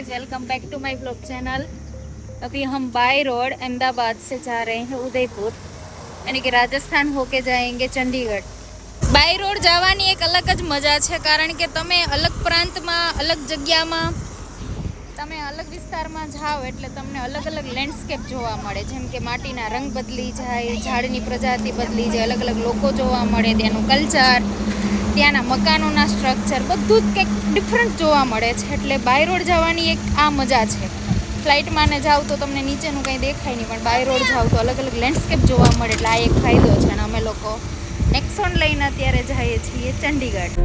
Welcome back to my blog channel. अभी हम by road Ahmedabad से जा रहे हैं उदयपुर, यानी कि राजस्थान होके जाएंगे चंडीगढ़। बाय रोड જવાની એક અલગ જ મજા છે, કારણ કે તમે અલગ પ્રાંતમાં, અલગ જગ્યામાં, તમે અલગ વિસ્તારમાં જાઓ એટલે તમને અલગ અલગ લેન્ડસ્કેપ જોવા મળે, જેમ કે માટીના રંગ બદલી જાય, ઝાડની પ્રજાતિ બદલી જાય, અલગ અલગ લોકો જોવા મળે, ત્યાંનું કલ્ચર, ત્યાંના મકાનોના સ્ટ્રક્ચર, બધું જ કંઈક ડિફરન્ટ જોવા મળે છે. એટલે બાય રોડ જવાની એક આ મજા છે. ફ્લાઇટમાં ને જાઓ તો તમને નીચેનું કંઈ દેખાય નહીં, પણ બાય રોડ જાઓ તો અલગ અલગ લેન્ડસ્કેપ જોવા મળે, એટલે આ એક ફાયદો છે. અને અમે લોકો નેક્સોન લઈને અત્યારે જઈએ છીએ ચંડીગઢ.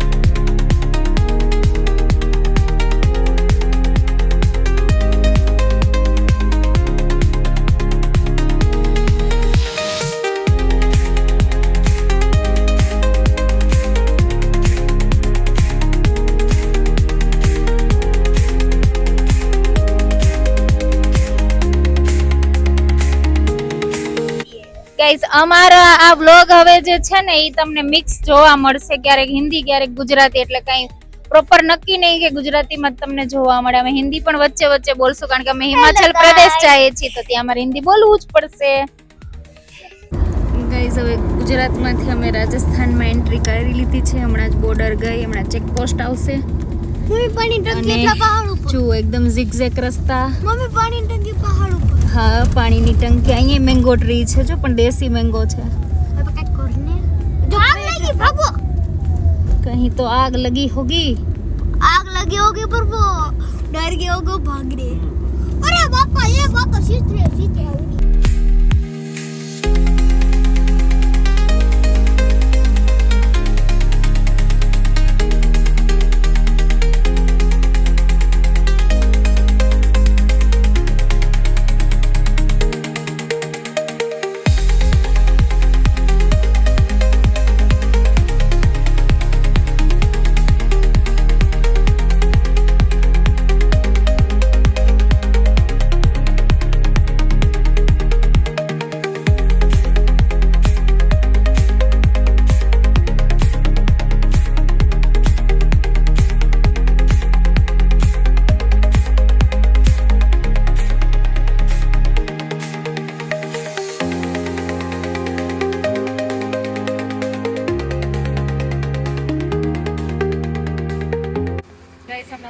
ગાઈઝ, અમારા આ વ્લોગ હવે જે છે ને એ તમને મિક્સ જોવા મળશે, ક્યારેક હિન્દી ક્યારેક ગુજરાતી, એટલે કઈ પ્રોપર નક્કી નહીં કે ગુજરાતીમાં તમને જોવા મળે. અમે હિન્દી પણ વચ્ચે વચ્ચે બોલશું, કારણ કે અમે હિમાચલ પ્રદેશ જઈએ છીએ તો ત્યાં અમારે હિન્દી બોલવું જ પડશે. ગાઈઝ, હવે ગુજરાતમાંથી અમે રાજસ્થાનમાં એન્ટ્રી કરી લીધી છે. હમણાં જ બોર્ડર ગઈ, હમણાં ચેકપોસ્ટ આવશે. મમ્મી પાણી ટંકી એટલા પહાડ ઉપર. જો એકદમ ઝિગઝેગ રસ્તા. મમ્મી પાણી ટંકી પહાડ ઉપર. હા, પાણીની ટંકી. અહીંયા મેંગો ટ્રી છે, જો પણ દેશી મેંગો છે. હવે કઈ કરને જો આગ લગી ભાગો. कहीं तो आग लगी होगी. आग लगी होगी पर वो डर गए होगे, भाग रहे. अरे बापा, ये बापा सीधे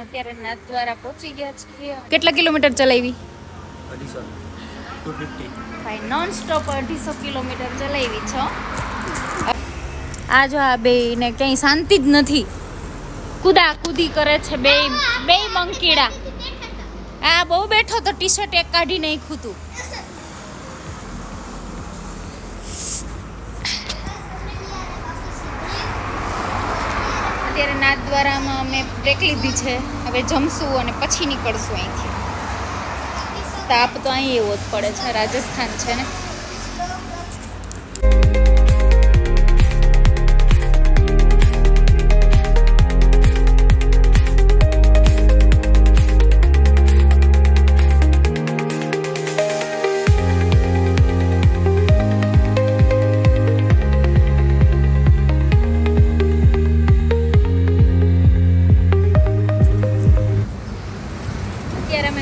અત્યારે નાથદ્વારા પહોંચી ગયા છીએ. કેટલા કિલોમીટર ચલાવી? 250. ભાઈ નોન સ્ટોપ 250 કિલોમીટર ચલાવી છો. આ જો આ બે ને ક્યાંય શાંતિ જ નથી, કુદા કુદી કરે છે બે મંકીડા. આ બહુ બેઠો તો ટી શર્ટ એક કાઢી નાખ્યું તું. અત્યારે નાથદ્વારામાં અમે બ્રેક લીધી છે. હવે જમશું અને પછી નીકળશું અહીંથી. તાપ તો અહીં એવો જ પડે છે, રાજસ્થાન છે ને.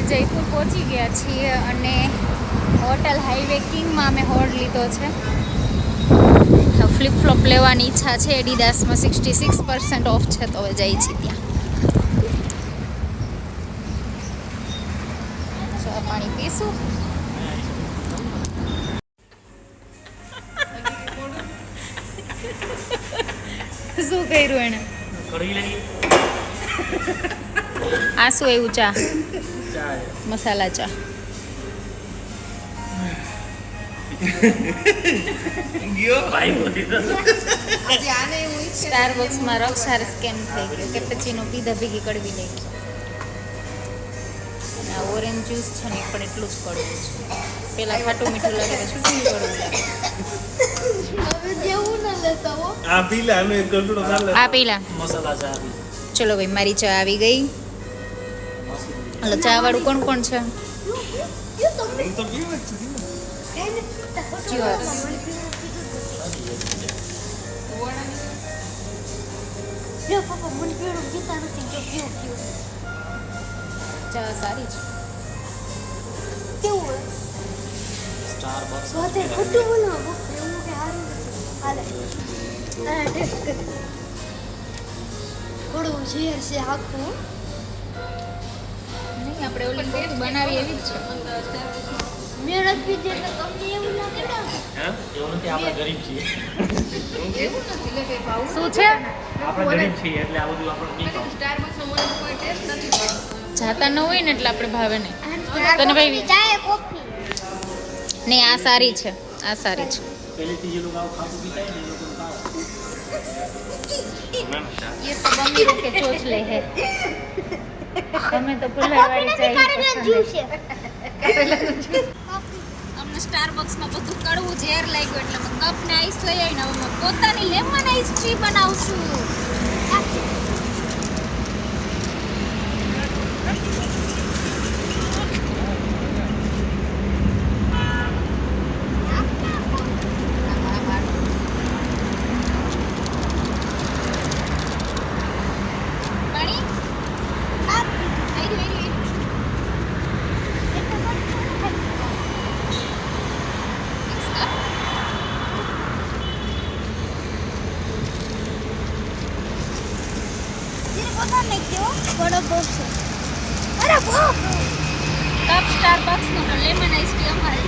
જયપુર પહોંચી ગયા છીએ અને હોટલ હાઈવે કિંગમાં અમે હોલ્ડ લીધો છે. ફ્લિપ ફ્લોપ લેવાની ઈચ્છા છે. એડિડાસમાં 66% ઓફ છે, તો હવે જઈએ છીએ ત્યાં. ચા પાણી પીશું. શું કર્યું એને? આ શું એવું? ચા, મસાલા ચા. સ્ટારબક્સમાં રક્ષાર સ્કેમ થઈ ગયો. કેપેચીનો પીધા ભેગી કડવી નાખી. અને આ ઓરેન્જ જ્યુસ છે ને પણ એટલું જ કડવું છે. પેલા ખાટું મીઠું લાગે, પછી કડવું લાગે. આ પીલા મસાલા ચા. ચલો ભાઈ, મારી ચા આવી ગઈ. ચા વાળું કોણ કોણ છે? Cheers. જો પપ્પા મને પેડું જીતા નથી જો ક્યું ચા સારી છે. કેવું હોય સ્ટારબક્સ સ્વાદે ખોટું બનાવો એવું કે હારું હાલે ટેસ્ટ કર થોડું ઝેર છે આખું નહીં આપણે ઓલી કોફી બનાવી એવી જ છે. મેળક પીધે તો તમને એવું લાગે ને હે એવું નથી આપણે ગરીબ છીએ શું છે આપણે ગરીબ છીએ એટલે આ બધું આપણે નહીં ખાવું. જાતા ન હોય ને એટલે આપણે ભાવે નહીં. તને ભાઈ ચાય કોફી નહીં આ સારી છે, આ સારી છે. પહેલેથી જે લોકો આવું ખાતું પીતા હોય ને એ લોકોને ખાવ. ये सब अमीरों के चोचले है. हमें तो पुल्लावाड़ी चाहिए. જ્યુસ છે અમને સ્ટારબક્સ માં બધું કડવું ઝેર લાગ્યું એટલે મેં કપ ને આઈસ લઈ આવીને હવે મેં પોતાની લેમન આઈસ ટી બનાવશું. પાણી? આઈ ગયું. બડો બોસ અરે બાપ કપ સ્ટારબક્સ નો લેમન આઈસ ટી અમારે.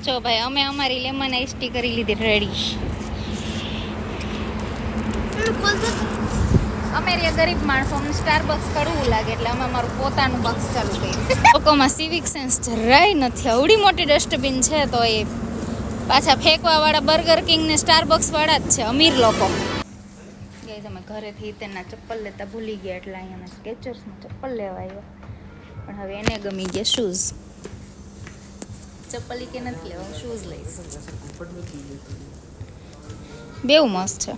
જો ભાઈ અમે અમારી લેમન આઈસ ટી કરી લીધી રેડી. અમે રે ગરીબ માણસો અમને સ્ટારબક્સ કરવું લાગે એટલે અમે અમારું પોતાનું બક્સ ચાલુ કર્યું. લોકોમાં સિવિક સેન્સ જરાય નથી. આવડી મોટી ડસ્ટબિન છે તો એ પાછા ફેંકવા વાળા બર્ગર કિંગ ને સ્ટારબક્સ વાળા જ છે અમીર લોકો. ગાઈસ અમે ઘરેથી તેના ચપ્પલ લેતા ભૂલી ગયા એટલે અહીંયા અમે સ્કેચર્સમાં ચપ્પલ લેવા આવ્યા પણ હવે એને ગમી ગયા શૂઝ. ચપ્પલ કે નથી લેવા, હું શૂઝ લઈશ. બેવ મસ્ત છે.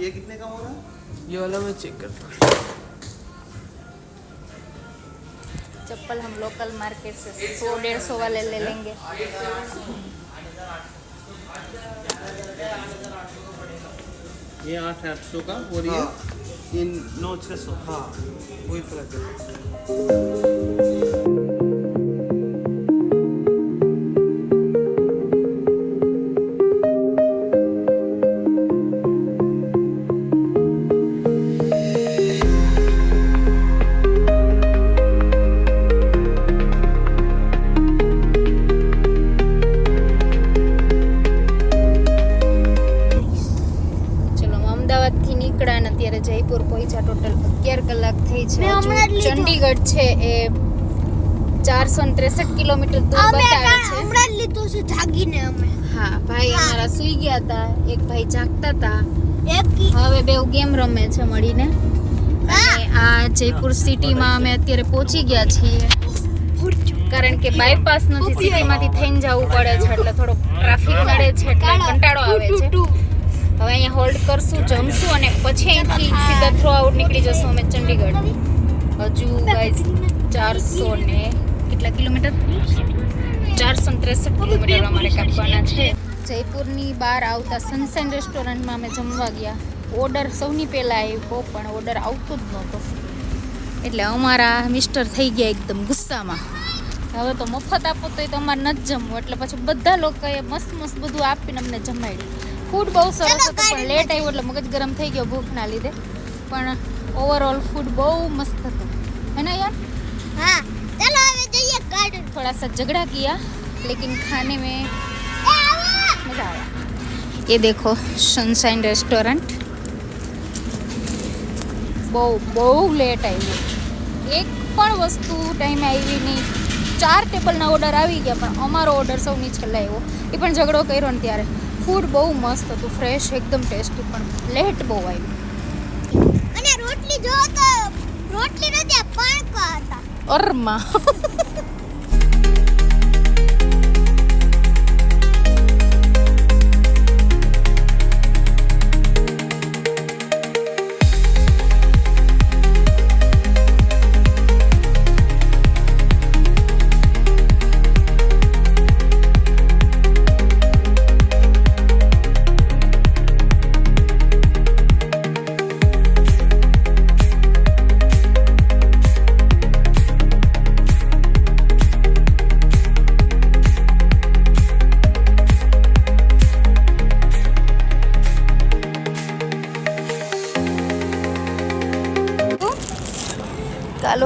ये कितने का हो रहा है? ये वाला मैं चेक करता हूँ. चप्पल हम लोकल मार्केट से 100-150 वाले ले लेंगे. ये 800 का और ये इन 900 हाँ वही फर्क है. જયપુર પહોંચ્યા ટોટલ 11 કલાક થઈ છે. મેં હમણાં જ લીધો. ચંડીગઢ છે એ 463 કિલોમીટર દૂર અમે બતાવે છે. હમણાં જ લીધું છે જાગીને અમે હા ભાઈ અમારા સૂઈ ગયા હતા, એક ભાઈ જાગતા હતા. એક હવે બેવ ગેમ રમે છે મળીને. અને આ જયપુર સિટીમાં અમે અત્યારે પહોંચી ગયા છીએ કારણ કે બાયપાસ નથી, સિટીમાંથી થઈને જવું પડે છે એટલે થોડો ટ્રાફિક નડે છે એટલે કંટાળો આવે છે. હવે અહીંયા હોલ્ડ કરશું, જમશું અને પછી અહીંથી સીધા થ્રો આઉટ નીકળી જશું અમે ચંડીગઢ. હજુ ગાઈસ 400 ને કેટલા કિલોમીટર? 463 કિલોમીટર અમારે કાપવાના છે. જયપુરની બહાર આવતા સનસાઇન રેસ્ટોરન્ટમાં અમે જમવા ગયા. ઓર્ડર સૌની પહેલાં આવ્યો પણ ઓર્ડર આવતો જ નહોતો એટલે અમારા મિસ્ટર થઈ ગયા એકદમ ગુસ્સામાં. હવે તો મફત આપો તો એ તો અમારે નથી જમવું એટલે પછી બધા લોકોએ મસ્ત મસ્ત બધું આપીને અમને જમાડી. ફૂડ બહુ સરસ હતું પણ લેટ આવ્યું એટલે મગજ ગરમ થઈ ગયો ભૂખના લીધે. પણ ઓવરઓલ ફૂડ બહુ મસ્ત હતું है ना यार? हाँ चलो હવે જઈએ ગાર્ડન. थोड़ा सा झगड़ा किया लेकिन खाने में मज़ा आया. ये देखो सनशाइन रेस्टोरेंट. બહુ લેટ આવ્યું, એક પણ વસ્તુ ટાઈમે આવી નહીં. 4 ટેબલના ઓર્ડર આવી ગયા પણ અમારો ઓર્ડર સૌની છેલ્લા આવ્યો. એ પણ ઝઘડો કર્યો ને ત્યારે. ફૂડ બહુ મસ્ત હતું, ફ્રેશ એકદમ ટેસ્ટી પણ લેટ બહુ આવ્યું. અને રોટલી જો તો રોટલી નથી પાણકા હતા. અરમાં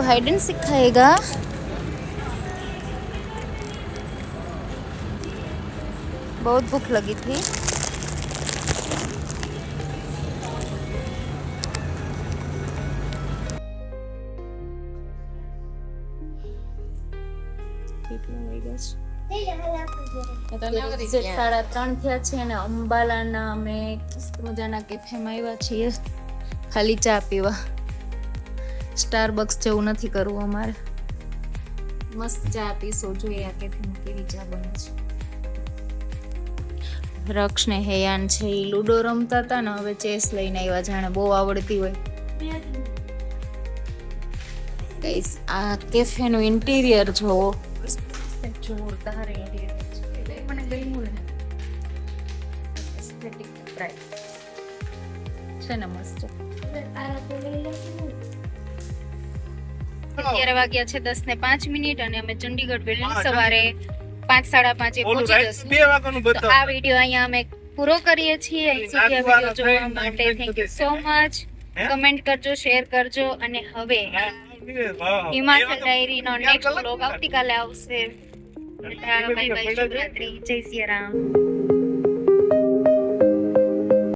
हाइड एंड सीक खाएगा। बहुत भूख लगी थी। સાડા 3 થયા છે અને અંબાલાના અમે મજાના કેફેમાં આવ્યા છીએ ખાલી ચા પીવા. સ્ટારબક્સ જેવું નથી કરવું અમારે. મસ્ત ચા પીશો. જોઈએ આ કેફેમાં કેવી ચા બને છે. રક્ષ ને હેયાન છે એ લૂડો રમતા હતા ને હવે ચેસ લઈને આવ્યા. જાણે બહુ આવડતી હોય. ગાઈસ આ કેફેનું ઇન્ટિરિયર જોવો. જોરદાર ઇન્ટિરિયર છે. મને ગમ્યું ને. એસ્થેટિક પ્રાઇસ છે ને મસ્ત. અત્યારે વાગ્યા છે 10:05 અને અમે ચંડીગઢ વહેલી સવારે 5:30 પહોંચી જશું. 2 વાગ્યાનું તો આ વિડીયો અહીંયા અમે પૂરો કરીએ છીએ. અહીં સુધી આ વિડીયો જોવા માટે thank you so much. Comment કરજો, શેર કરજો અને હવે હિમાચલ ડાયરીનો નેક્સ્ટ વ્લોગ આવતીકાલે આવશે. Bye bye. જય સિયા રામ.